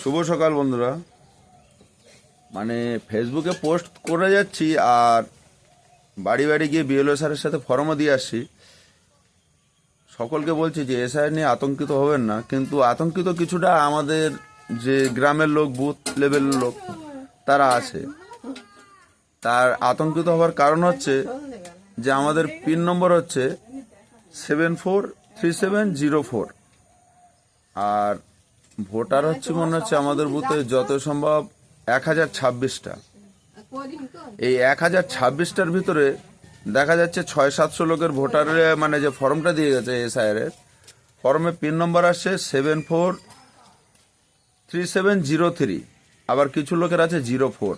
শুভ সকাল বন্ধুরা। ফেসবুকে পোস্ট করে যাচ্ছি আর বাড়ি বাড়ি গিয়ে বিএলও স্যারের সাথে ফর্মও দিয়ে আসছি। সকলকে বলছি যে এসআই নিয়ে আতঙ্কিত হবেন না, কিন্তু আতঙ্কিত কিছুটা আমাদের যে গ্রামের লোক, বুথ লেভেলের লোক তারা আছে। তার আতঙ্কিত হওয়ার কারণ হচ্ছে যে আমাদের পিন নম্বর হচ্ছে 743704 আর ভোটার হচ্ছে মনে হচ্ছে আমাদের বুথে যত সম্ভব 1026টা। এই 1026টার ভিতরে দেখা যাচ্ছে 600-700 লোকের ভোটারের যে ফর্মটা দিয়ে গেছে এসআইআর এর ফর্মে পিন নম্বর আসছে 743703, আবার কিছু লোকের আছে 04।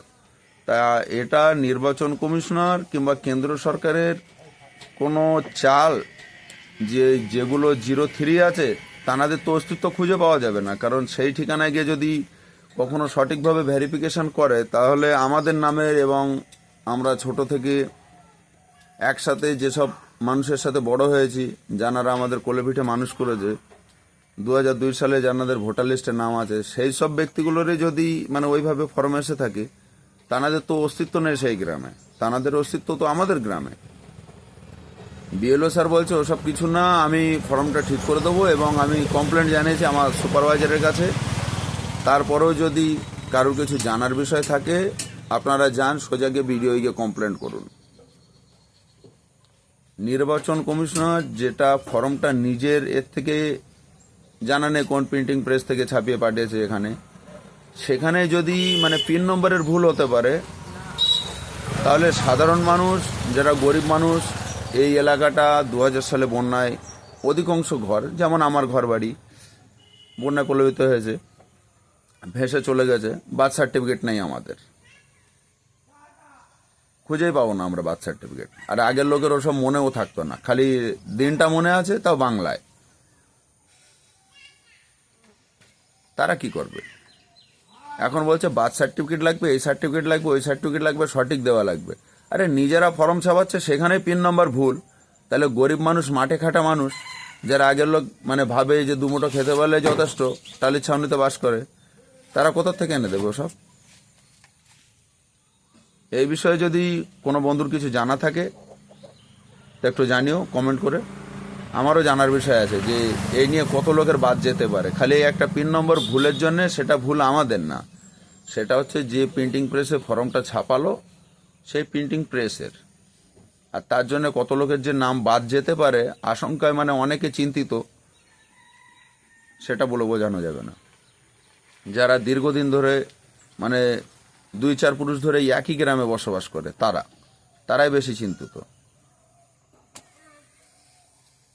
তা এটা নির্বাচন কমিশনার কিংবা কেন্দ্র সরকারের কোনো চাল যেগুলো 03 আছে তাদের তো অস্তিত্ব খুঁজে পাওয়া যাবে না, কারণ সেই ঠিকানায় গিয়ে যদি কখনো সঠিকভাবে ভেরিফিকেশন করে তাহলে আমাদের নামের এবং আমরা ছোট থেকে একসাথে যেসব মানুষের সাথে বড় হয়েছি, যারা আমাদের কোলেপিঠে মানুষ করেছে, 2002 সালে যাদের ভোটার লিস্টে নাম আছে, সেই সব ব্যক্তিগুলোরই যদি ওইভাবে ফর্ম এসে থাকে, তাদের তো অস্তিত্ব নেই সেই গ্রামে, তাদের অস্তিত্ব তো আমাদের গ্রামে। বিএলও স্যার বলছে ওসব কিছু না, আমি ফর্মটা ঠিক করে দেবো এবং আমি কমপ্লেন জানিয়েছি আমার সুপারভাইজারের কাছে। তারপরেও যদি কারোর কিছু জানার বিষয় থাকে আপনারা যান, সোজা গিয়ে বিডিওকে কমপ্লেন করুন। নির্বাচন কমিশনার যেটা ফর্মটা নিজের এর থেকে জানা নেই কোন প্রিন্টিং প্রেস থেকে ছাপিয়ে পাঠিয়েছে সেখানে যদি পিন নম্বরের ভুল হতে পারে, তাহলে সাধারণ মানুষ যারা গরিব মানুষ, এই এলাকাটা 2000 সালে বন্যায় অধিকাংশ ঘর, যেমন আমার ঘর বাড়ি, বন্যায় প্লাবিত হয়েছে, ভেসে চলে গেছে। বার্থ সার্টিফিকেট নেই আমাদের, খুঁজেই পাবো না আমরা বার্থ সার্টিফিকেট। আর আগের লোকের ওসব মনেও থাকতো না, খালি দিনটা মনে আছে, তাও বাংলায়। তারা কি করবে? এখন বলছে বার্থ সার্টিফিকেট লাগবে, এই সার্টিফিকেট লাগবে, ওই সার্টিফিকেট লাগবে, সঠিক দেওয়া লাগবে। আরে নিজেরা ফর্ম ছাপাচ্ছে, সেখানেই পিন নম্বর ভুল, তাহলে গরিব মানুষ, মাঠে খাটা মানুষ, যারা আগের লোক ভাবে যে দুমুঠো খেতে পারলে যথেষ্ট, টালির ছাউনিতে বাস করে, তারা কোথা থেকে এনে দেবে ওসব? এই বিষয়ে যদি কোনো বন্ধুর কিছু জানা থাকে তো একটু জানিও কমেন্ট করে। আমারও জানার বিষয় আছে যে এই নিয়ে কত লোকের বাদ যেতে পারে খালি একটা পিন নম্বর ভুলের জন্য। সেটা ভুল আমাদের না, সেটা হচ্ছে যে প্রিন্টিং প্রেসে ফর্মটা ছাপালো সেই প্রিন্টিং প্রেসের। আর তার জন্য কত লোকের যে নাম বাদ যেতে পারে আশঙ্কায় অনেকে চিন্তিত, সেটা বলে বোঝানো যাবে না। যারা দীর্ঘদিন ধরে 2-4 পুরুষ ধরে একই গ্রামে বসবাস করে তারাই বেশি চিন্তিত।